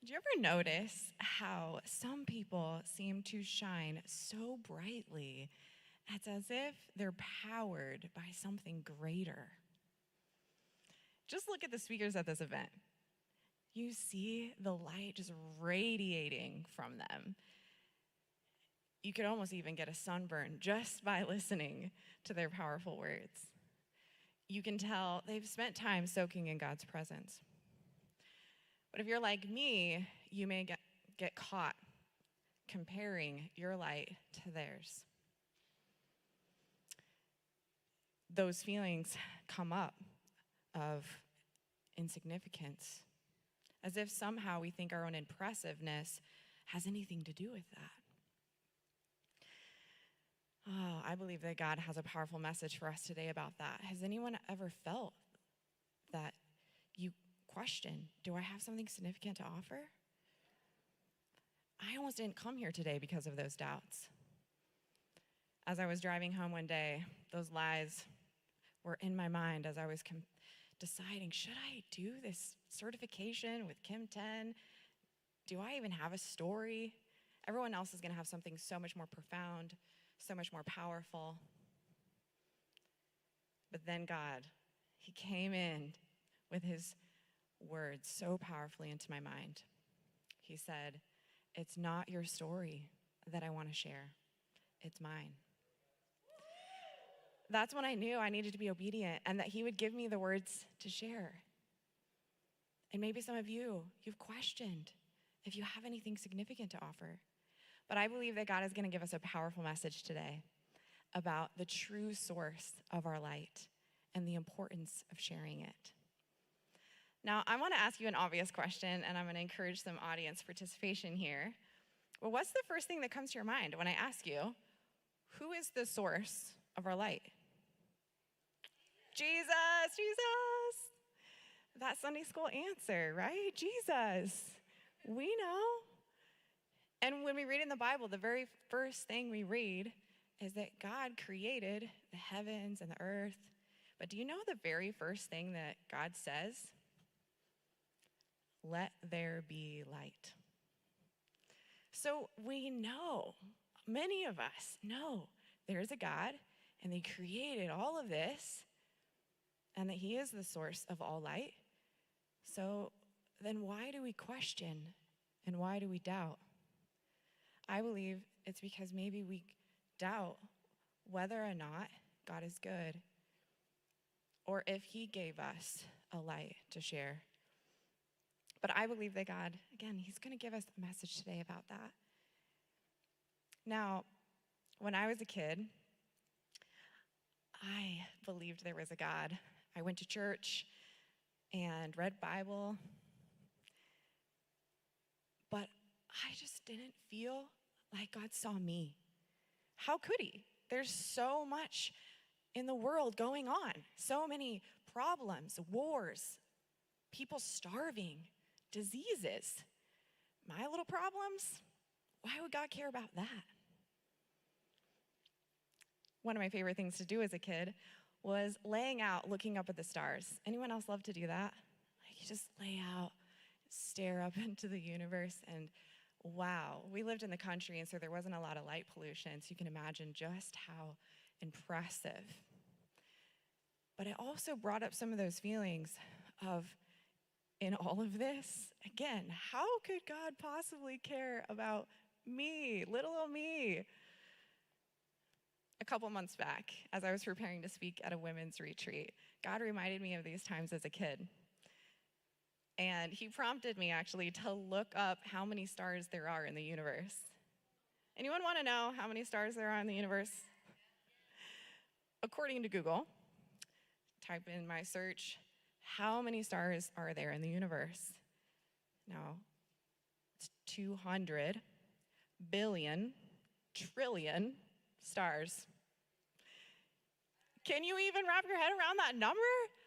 Did you ever notice how some people seem to shine so brightly? It's as if they're powered by something greater. Just look at the speakers at this event. You see the light just radiating from them. You could almost even get a sunburn just by listening to their powerful words. You can tell they've spent time soaking in God's presence. But if you're like me, you may get caught comparing your light to theirs. Those feelings come up of insignificance, as if somehow we think our own impressiveness has anything to do with that. Oh, I believe that God has a powerful message for us today about that. Has anyone ever felt that you question, do I have something significant to offer? I almost didn't come here today because of those doubts. As I was driving home one day, those lies were in my mind as I was deciding, should I do this certification with KIM10? Do I even have a story? Everyone else is going to have something so much more profound, so much more powerful. But then God, he came in with his words so powerfully into my mind. He said, it's not your story that I want to share. It's mine. That's when I knew I needed to be obedient and that he would give me the words to share. And maybe some of you, you've questioned if you have anything significant to offer. But I believe that God is going to give us a powerful message today about the true source of our light and the importance of sharing it. Now, I want to ask you an obvious question, and I'm going to encourage some audience participation here. Well, what's the first thing that comes to your mind when I ask you, who is the source of our light? Jesus. That Sunday school answer, right? Jesus. We know. And when we read in the Bible, the very first thing we read is that God created the heavens and the earth. But do you know the very first thing that God says? Let there be light. So we know, many of us know, there's a God, and he created all of this, and that he is the source of all light. So then why do we question, and why do we doubt? I believe it's because maybe we doubt whether or not God is good, or if he gave us a light to share. But I believe that God, again, he's going to give us a message today about that. Now, when I was a kid, I believed there was a God. I went to church and read Bible, but I just didn't feel like God saw me. How could he? There's so much in the world going on, so many problems, wars, people starving, diseases. My little problems? Why would God care about that? One of my favorite things to do as a kid was laying out, looking up at the stars. Anyone else love to do that? Like you just lay out, stare up into the universe, and wow. We lived in the country, and so there wasn't a lot of light pollution, so you can imagine just how impressive. But it also brought up some of those feelings of, in all of this, again, how could God possibly care about me, little old me? A couple months back, as I was preparing to speak at a women's retreat, God reminded me of these times as a kid. And he prompted me actually to look up how many stars there are in the universe. Anyone want to know how many stars there are in the universe? According to Google, type in my search, how many stars are there in the universe? Now, it's 200 billion trillion stars. Can you even wrap your head around that number?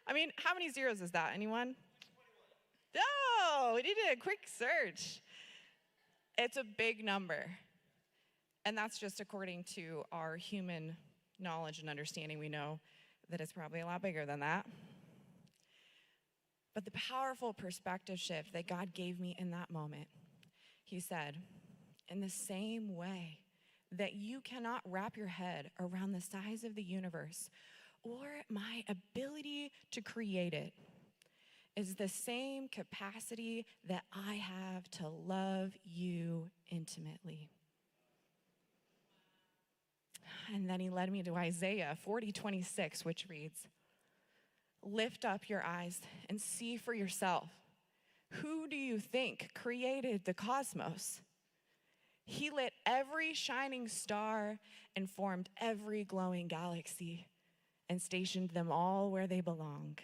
I mean, how many zeros is that? Anyone? Oh, we did a quick search. It's a big number. And that's just according to our human knowledge and understanding. We know that it's probably a lot bigger than that. But the powerful perspective shift that God gave me in that moment, he said, in the same way that you cannot wrap your head around the size of the universe or my ability to create it, is the same capacity that I have to love you intimately. And then he led me to Isaiah 40:26, which reads, lift up your eyes and see for yourself. Who do you think created the cosmos? He lit every shining star and formed every glowing galaxy and stationed them all where they belong.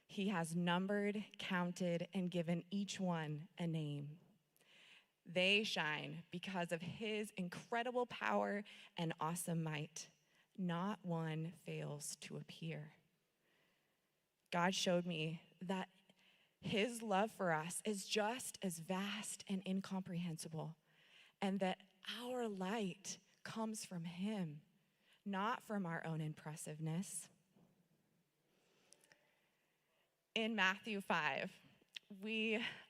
He has numbered, counted, and given each one a name. They shine because of his incredible power and awesome might. Not one fails to appear. God showed me that his love for us is just as vast and incomprehensible, and that our light comes from him, not from our own impressiveness. In Matthew 5,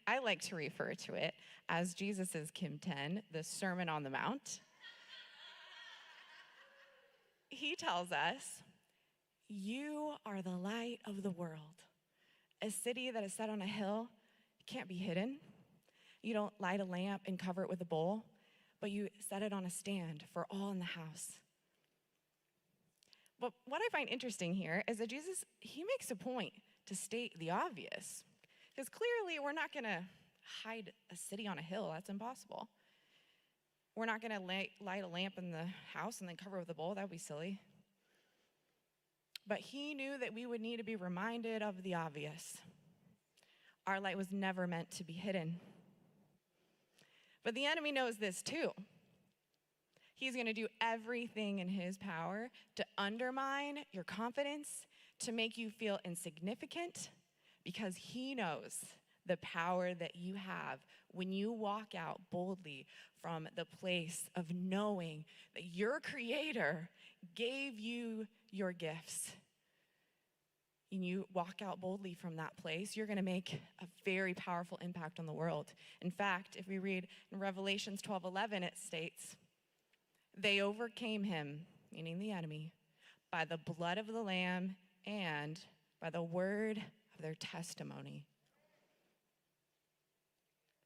I like to refer to it as Jesus's KIM10, the Sermon on the Mount. He tells us, you are the light of the world. A city that is set on a hill can't be hidden. You don't light a lamp and cover it with a bowl, but you set it on a stand for all in the house. But what I find interesting here is that Jesus, he makes a point to state the obvious. Because clearly we're not going to hide a city on a hill. That's impossible. We're not going to light a lamp in the house and then cover it with a bowl. That would be silly. But he knew that we would need to be reminded of the obvious. Our light was never meant to be hidden. But the enemy knows this too. He's going to do everything in his power to undermine your confidence, to make you feel insignificant, because he knows the power that you have when you walk out boldly from the place of knowing that your Creator gave you your gifts. And you walk out boldly from that place, you're going to make a very powerful impact on the world. In fact, if we read in Revelations 12:11, it states, they overcame him, meaning the enemy, by the blood of the Lamb and by the word of their testimony.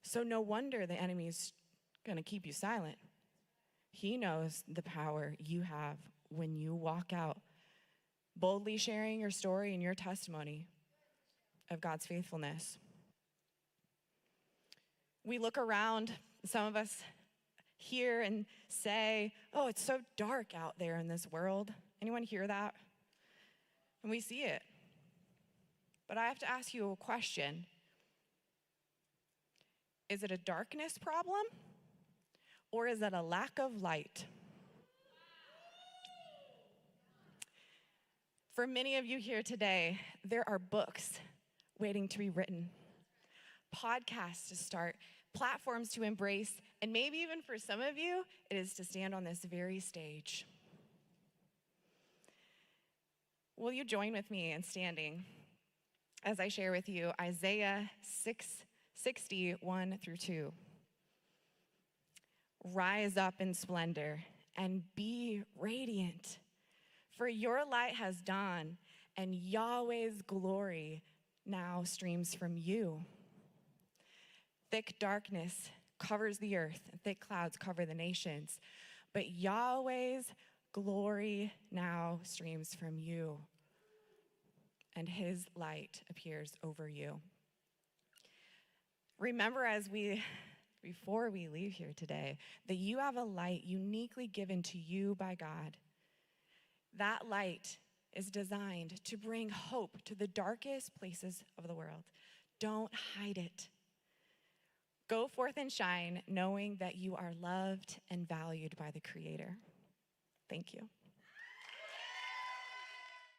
So no wonder the enemy is going to keep you silent. He knows the power you have when you walk out boldly sharing your story and your testimony of God's faithfulness. We look around, some of us hear and say, oh, it's so dark out there in this world. Anyone hear that? And we see it. But I have to ask you a question. Is it a darkness problem? Or is it a lack of light? For many of you here today, there are books waiting to be written, podcasts to start, platforms to embrace, and maybe even for some of you, it is to stand on this very stage. Will you join with me in standing as I share with you Isaiah 6:61-2. Rise up in splendor and be radiant, for your light has dawned, and Yahweh's glory now streams from you. Thick darkness covers the earth, and thick clouds cover the nations, but Yahweh's glory now streams from you, and his light appears over you. Remember before we leave here today, that you have a light uniquely given to you by God. That light is designed to bring hope to the darkest places of the world. Don't hide it. Go forth and shine, knowing that you are loved and valued by the Creator. Thank you.